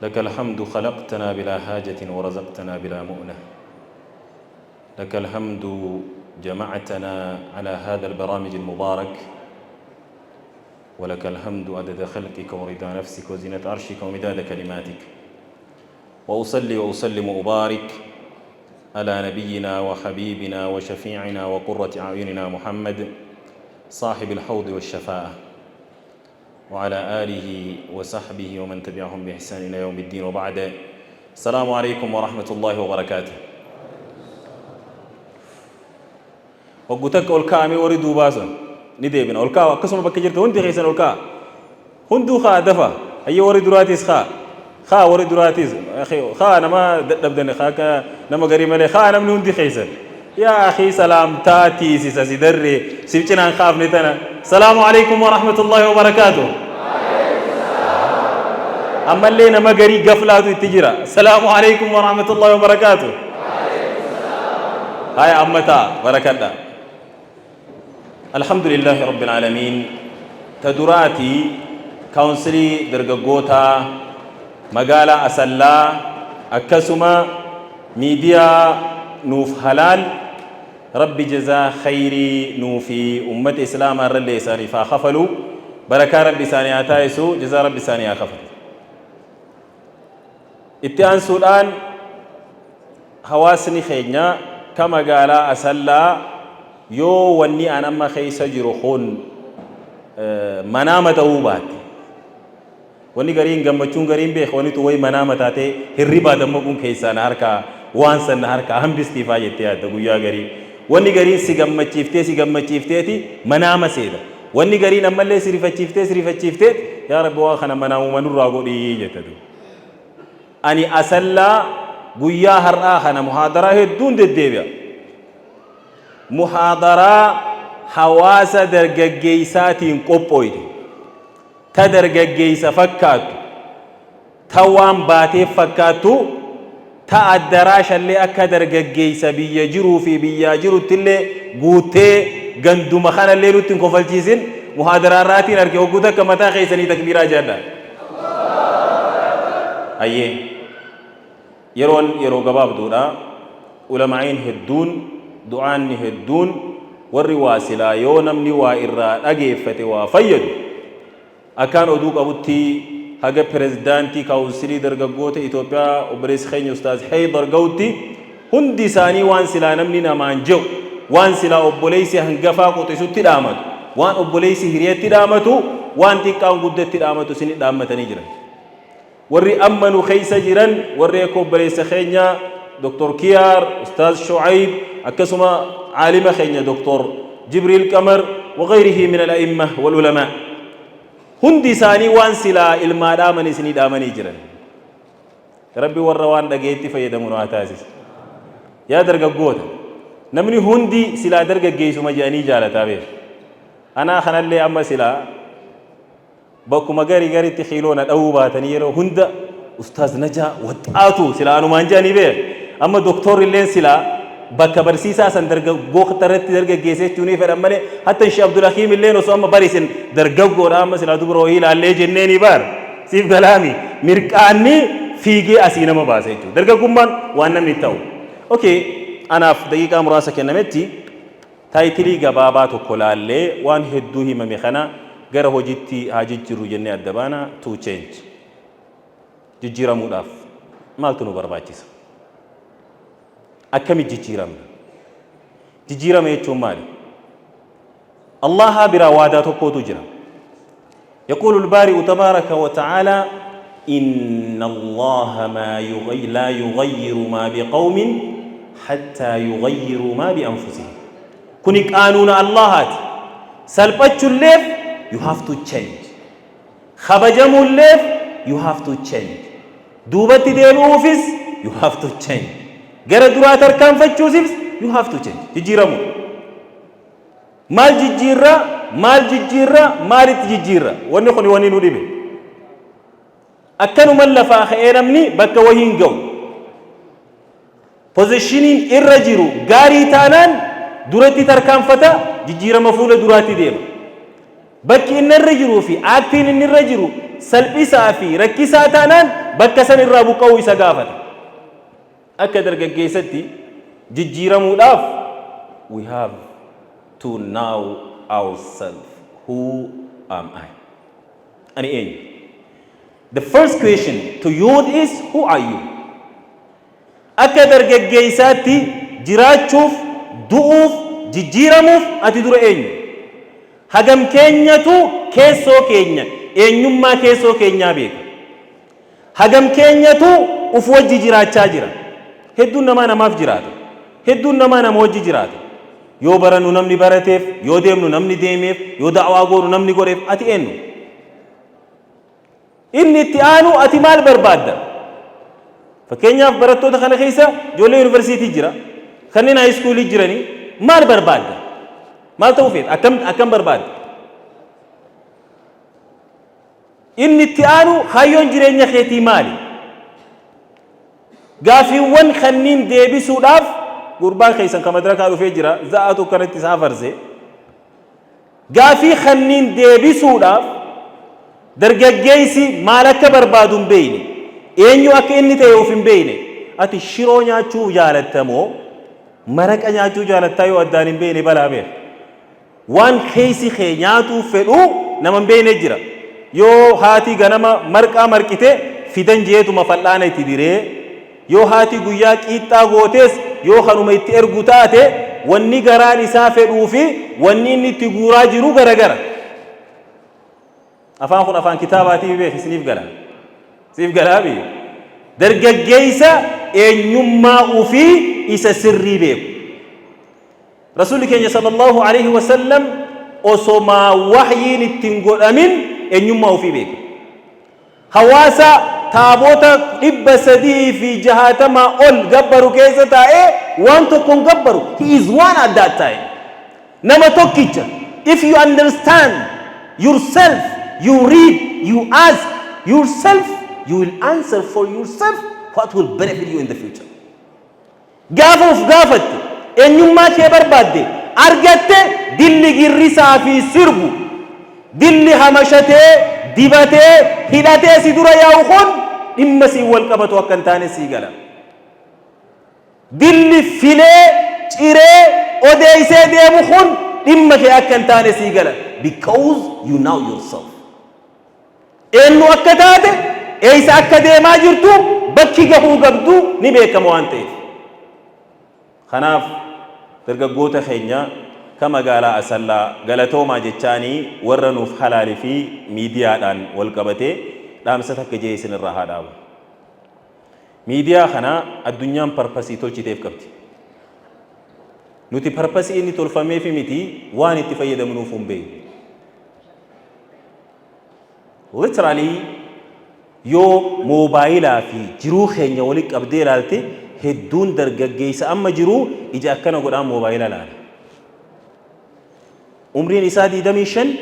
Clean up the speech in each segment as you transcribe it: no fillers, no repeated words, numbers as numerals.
لك الحمد خلقتنا بلا حاجة ورزقتنا بلا مؤنة. لك الحمد جمعتنا على هذا البرامج المبارك، ولك الحمد عدد خلقك ورضا نفسك وزنة عرشك ومداد كلماتك. وأصلي وأسلم وأبارك على نبينا وحبيبنا وشفيعنا وقرة أعيننا محمد صاحب الحوض والشفاعة، وعلى آله وصحبه ومن تبعهم بإحسان إلى يوم الدين، وبعد. السلام عليكم ورحمة الله وبركاته. وقتك أولكا أمي وردو باسا نديبنا أولكا وقسم بكجرت هندي خيسان أولكا هندو خا دفا هي وردو راتيس خا وردو راتيس أخي خا أنا ما دبدني خاك نما قريب لي خا أنا من هندي خيسان يا أخي سلام تاتي سيدري سيبتنا نخاف نتنا. السلام عليكم ورحمة الله وبركاته. أما اللي نما قريب قفلات التجرة. السلام عليكم ورحمة الله وبركاته. هاي أمتا بركة. الحمد لله رب العالمين. تدراتي كونسلي درجوتا مقالة أسلا أكسما ميديا نوف حلال ربي جزا خيري نوفي أمة إسلام الرلي ساني فخفلوا بركة ربي ساني آتايسو جزا ربي ساني خفل. اتيان سودان حواسني خيجنا كما قال أسلا يو وني أنا ما خيس جروخون منامة أوبات وني قرين جنبتشون قرين بيخ وني توي منامة تاتي هربا دمكم كيسان هركا وانسن هركا هم باستيفاء يتياد دقويا قرين وني قرين سيجمع تشيفتي تي منامة سيدا وني قرين أما اللي سريفة تشيفتي يا رب واخنا منام منور راقودي يجتدو أني أسلا قويا هرآ خنا محاضرة هدون دديبيا محاضرة حواسة درجيساتين قبويد تدرجيس فكاتو توام باتي فكاتو تأدراش اللي أكدر جيس بيجرو في بيجرو تلي قوتي جندو مخان اللي روتين كفالتيزين محاضرات نركي وقوتا كما تاخيسني تكبيرا جدا أيه يرون قباب دونا علماءين هدون دعان هدون والرواسلا يونم نوا إرّا أجيفة وفيد أكان أدوك أبوتي هذا بريزيدنتي كونسلي درجوته إثيوبيا وبريس خين أستاذ حيدر جوتي هندي ساني وان سلا نمني نمانجو وان سلا أبوليسي هنجفا قطيسو تدامت وان أبوليسي هريت تدامتو وان تكان قدت تدامتو سني دامت نجرا وري أمنو خيس جيران وري أكو بريس خينيا دكتور كيار أستاذ شعيب أكسما عالم خينيا دكتور جبريل كمر وغيره من الأئمة والعلماء هندي ساني وان سلا المادامني سني دامني جيران ربي وروان دغيتي فيدمو ناتاسيس يا درجة قوت نمني هندي سلا درجة جيسو مجاني جالتا بيه أنا خنا اللي أما سلا بكو مغاري غاري تخيلون الأوباتني يلو هند أستاذ نجا وطاتو سلا أنو مانجاني بيه أما دكتور اللي سلا بكا برسيسا سن درجة قوخ ترت درجة جيسي توني فرماني حتى الشيخ عبد الحكيم اللي نسو أما باريسن درجة قول أما سلا دبروهيل على جنيني بار سيف كلامي مركاني فيجي أسينا ما باسيتو درجة كمان وانا نتاو أوكي أنا في دقيقة مراسة كنمتي تايتلي جبابات وكلالة وان هدوه ممخنا غير هوجتي هاجت جروجني الدبانا تو تشينج جيرا موداف مالتنو برباچيس أكمل جيرا يچوم مالي الله براواداتو كوتو جرا يقول البارئ تبارك وتعالى إن الله لا يغير ما بقوم حتى يغيروا ما بأنفسهم كوني قانون الله هات سلبتشو الليف you have to change خبجمو الليف you have to change دوبتي ديبو اوفيس you have to change غير دراتر كان فتشو سيبس you have to change جيجيرمو مال جيجيرا مال تجيجيرا وني خوني وني نودي بي أكنو ملفا خيرمني بك وهينجو positioning irrajiru gari tanan durati tarkan fata jijira mafula durati dem bakki in irrajiru fi actin in irrajiru salphisaa fi rakkisaa taanaan bakka san irraa buqqa'uu isa gaafata. Akka dargaggeessatti jijjiiramuudhaaf we have to know ourselves. Who am I? Ani eenyu? The first question to youth is who are you? Akka dargaggeessaatti jiraachuuf, du'uuf, jijjiiramuuf ati dura eenyu? Hagam keenyatu keessoo keenya, eenyummaa keessoo keenyaa beeka. Hagam keenyatu uf wajji jiraachaa jira. Hedduun namaa namaaf jiraata. Hedduun namaa nama wajji jiraata. Yoo barannu namni barateef, yoo deemnu namni deemeef, yoo da'waa goonu namni godheef ati eenyu? Inni itti aanu ati maal barbaadda? Fakkeenyaaf barattoota kana keessa ijoollee yuunivarsiitii jira. Kanneen haayiskuulii jiranii maal barbaadda? Maal ta'uu feeta? Akkam barbaadda? Inni itti aanu hayyoon jireenya keetii maali? Gaafiiwwan kanniin deebisuudhaaf gurbaan keessan kan madarakaa dhufee jira za'atu kanatti isaa farse. Gaafii kanniin deebisuudhaaf dargaggeessi maal akka barbaadu hin beekne, eenyu akka inni ta'e of hin beekne, ati shiroo nyaachuu jaalattamoo maraqa nyaachuu jaalattaa yoo addaan hin beekne balaa beeka. Waan keessi kee nyaatuu fedhu nama hin beekne jira. Yoo haati ganama marqaa marqite fidan jeetuma fal'aana itti diree, yoo haati guyyaa qiixxaa gootes yoo kanuma itti ergu taate wanni garaan isaa fedhuu fi wanni inni itti guuraa jiru garagara. Afaan kun afaan kitaabaatii beeki isiniif gala. Siif galaa bi. Dargaggeessa eenyummaa ofii isa sirrii beeku. Rasuulli keenya sallallahu alaihi wasallam osomaa wahyiin ittiin godhamin eenyummaa ofii beeka. Hawaasa taabota 360 ol gabbaru keessa taa'ee waan tokkoon gabbaru. He is one at that time. Nama tokkicha. If you understand yourself, you read, you ask yourself, you will answer for yourself what will benefit you in the future. Gaafa of gaafatte eenyummaa kee barbaadde argatte dilli girrisaa fi sirbu, dilli hamashatee dibatee hidhatee si dura yaa'u kun dhimma si wal qabatu akka hin taane sii gala. Dilli filee ciree odeessee deemu kun dhimma kee akka hin taane sii gala. Because you know yourself. Eenyu akka taate eessa akka deemaa jirtu bakki gahuu qabdu ni beekama waan ta'eef. Kanaaf dargaggoota keenya ka magaalaa Asallaa galatoomaa jechaanii warra nuuf halaalii fi miidiyaadhaan wal qabatee dhaamsa takka jee isinirraa haa dhaabu. Miidiyaa kana addunyaan parpasii tolchiteef qabdi. Nuti parpasii inni tolfameef miti waan itti fayyadamnuuf hin beeknu. Literally yoo moobaayilaa fi jiruu keenya walitti qabdee ilaalte hedduun dargaggeessa amma jiruu ija akkana godhaan moobaayila laala. Umriin isaa 20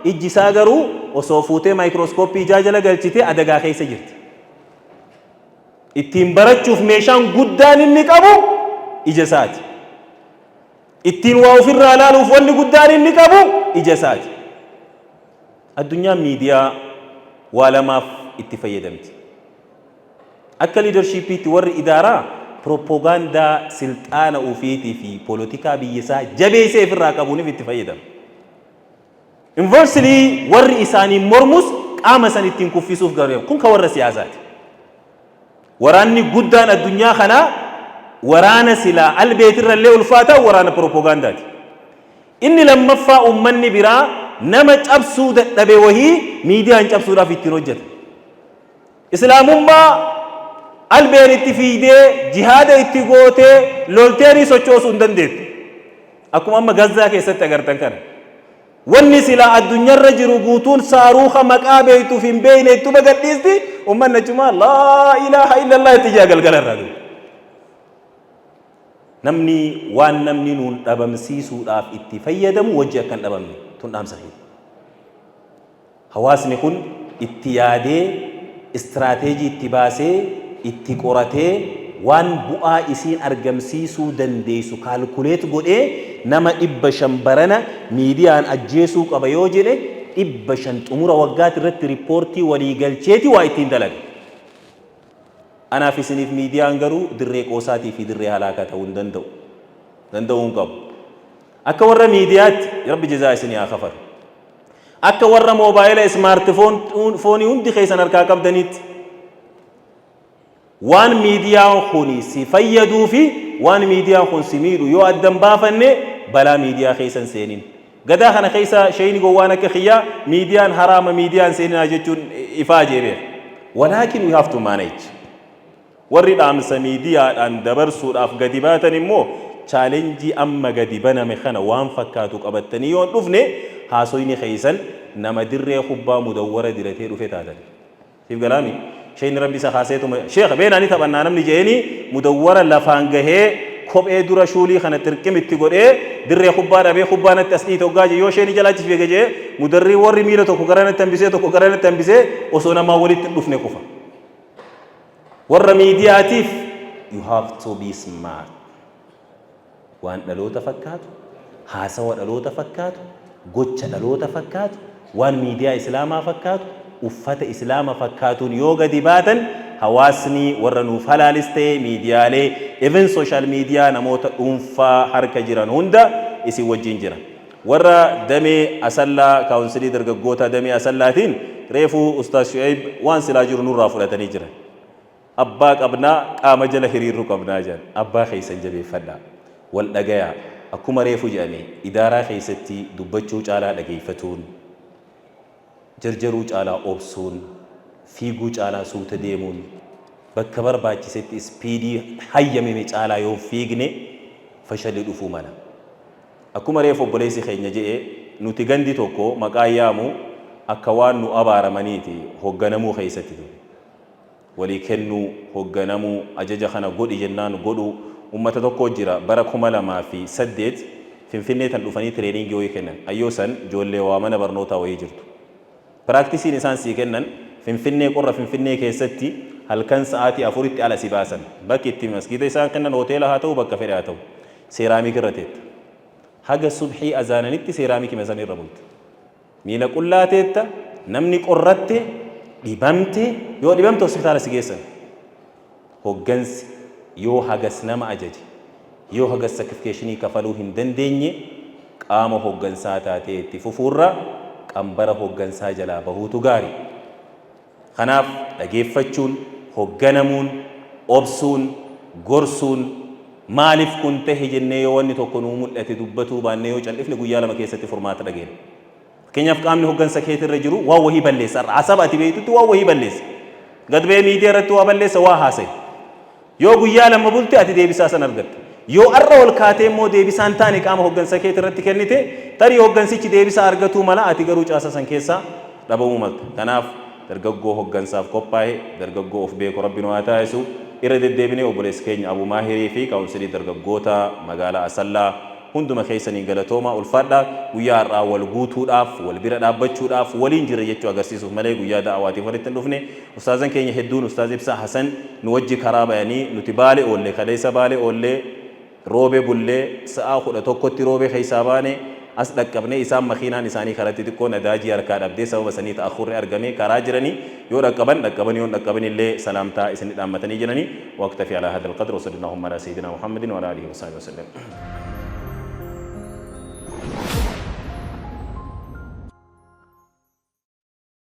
ijji isaa garuu osoo fuutee maayikirooskooppii ijaa jala galchitee adagaa keessa jirti. Ittiin barachuuf meeshaan guddaan inni qabu ija isaati. Ittiin waa ofirraa ilaaluuf wanni guddaan inni qabu ija isaati. Addunyaan miidiyaa waa lamaaf itti fayyadamti. Akka liidarshiipiitti warri idaaraa propoogaandaa silxaana ofiitii fi poolitikaa biyyisaa jabeessee ofirraa qabuuniif itti fayyadamu. Inversely warri isaanii mormus qaama san ittiin kuffisuuf gargaaru. Kun ka warra siyaasaati. Waraanni guddaan addunyaa kanaa waraana silaa albeetirrallee ulfaata waraana propoogaandaati. Inni lammaffaa ummanni biraa nama cabsuu dadhabe wahii miidiyaan cabsuudhaaf ittiin hojjeta. Islaamummaa albeen itti fiidee jihaada itti gootee lolteerii sochoosuu hin dandeettu. Akkuma amma Gazzaa keessatti agartan kana. Wanni silaa addunyaarra jiru guutuun saaruuqa maqaa beektuuf hin beekne itti bagadhiisti ummanni achumaa laa ilaaha illallah itti jaa galgalarraa jiru. Namni waan namni nuun dhabamsiisuudhaaf itti fayyadamu wajji akka hin dhabamne tun dhaamsa keenya. Hawaasni kun itti yaadee istiraateejii itti baasee itti qoratee waan bu'aa isiin argamsiisuu dandeessu kaalkuleet godhee nama 500 barana miidiyaan ajjeesuu qaba yoo jedhe إبشن أمور وقات رت ريبورتي وليجل شيتي وايتين دلق أنا في سنة ميديا أنجرو دري قوساتي في دري هلاكات وندندو ونقب أكا ورا ميديات يا رب جزاء سني آخفر أكا ورا موبايل سمارت فوني هندي خيسان أركاكب دنيت وان ميديا خوني سيفيدو في وان ميديا خون سميرو يو أدم بافنة بلا ميديا خيسان سينين قدا خنا خيسا شيني قوانا كخيا ميديا حرام ميديا سينين أجتون إفاجئ به ولكن we have to manage ورد أمس ميديا أن دبر سود أفقدبات نمو challenge أما قدبنا مخنا وان فكاتوك أبتنيون رفني هاسويني خيسان نما دري خبا مدورة درتي رفتاتا كيف كلامي شيء ربي سخاسيتهم شيخ بين أني تبنا نمني جيني مدورة لفانجه خب دورا شولي خنا تركم التقول دري خبا ربي خبا نتسنيت وجاج يو شيء نجلا تشوي جاي مدري وري ميرة تكوكرانة تنبسه وصونا ما ولي تلفني كوفا ور ميدياتيف you have to be smart وان دلو تفكات هاسوا دلو تفكات قتش دلو تفكات وان ميديا إسلام فكات وفات إسلام فكاتون يوغا ديباتن هواسني ورنو فلالستي ميديا لي even social media نموت أنفا حركة جيران هندا إسي وجين جيران ورا دمي أسلا كونسلي درجة قوتا دمي أسلاتين ريفو أستاذ شعيب وان سلاجر نور رافو لتني جيران أباك أبنا قام جل هريرو قبنا جان أبا خيسن جبي فدا والدقايا أكما ريفو جاني إدارة خيستي دبتشوش على لقيفتون جرجروش على أوبسون فيجوش على صوت ديمون بكبر باجي ست سبيدي حيا ميمش على يوم فيجني فشل الأفومنا أكما ريفو بوليسي خيني جئ نتيجندي توكو مكايامو أكوان نو أبار منيتي هجنمو خيستي ولكنو هجنمو أجج خنا قد جنان قدو ummata tokko jira bara 2000 fi 8 finfinnee dhufanii training yoo kennan ayyoosan joollee waa mana barnootaa wayii jirtu practice isaan sii kennan finfinnee qorra finfinnee keessatti halkan sa'aatii 4tti ala si baasan bakki itti masgiida isaan kennan hoteela haa ta'u bakka fedhe haa ta'u seeraamik irra teetta haga subhii azaananitti seeraamik masan irra bulti miila qullaa teetta namni qorratte dhibamte yoo dhibamte hospitaala si geessan hoggansi yoo hagas nama ajaji yoo hagas sacrification kafaluu hin dandeenye qaama hoggansaa taatee itti fufuurra qambara hoggansaa jalaa bahuutu gaari kanaaf dhageeffachuun hogganamuun obsuun gorsuun maaliif kun ta'e jennee yoo wanni tokko nuu mul'ate dubbatuu baannee yoo callifne guyyaa lama keessatti furmaata dhageenya keenyaaf qaamni hoggansa keetirra jiru waa wahii balleessa asaba ati beeytutti waa wahii balleessa gadbee miidiyaa irratti waa balleessa waa haasa'e yoo guyyaa lama bulte ati deebisaa san argatte yoo arra ol kaatee immoo deebisaan taane qaama hoggansa keetirratti kennite tarii hoggansichi deebisaa argatuu mala ati garuu caasa san keessaa dhabamuu malta kanaaf dargaggoo hoggansaaf qophaa'e dargaggoo of beeku rabbi nu haa taasisu irra deddeebinee obboleessa keenya Abu Maahirii fi kaawunsilii dargaggoota magaalaa Asallaa hunduma keessanii galatooma ulfaadha guyyaa har'aa wal guutuudhaaf wal bira dhaabbachuudhaaf waliin jira jechuu agarsiisuuf malee guyyaa da'awaatiif walitti hin dhufne ustaazan keenya hedduun ustaaz Ibsaa Hasan nu wajji karaa bayanii nuti baale oolle kaleessa baale oolle roobe bullee sa'a 11tti roobe keessaa baane as dhaqqabne isaan makiinaan isaanii karatti xiqqoo nadaajii harkaa dhabdee sababa sanii ta'akhurri argame karaa jiranii yoo dhaqqaban yoo dhaqqaban illee salaamtaa isin dhaammatanii jiranii waqta fi ala hadal qadr wa sallallahu ala sayyidina Muhammadin wa ala alihi wa sahbihi wa sallam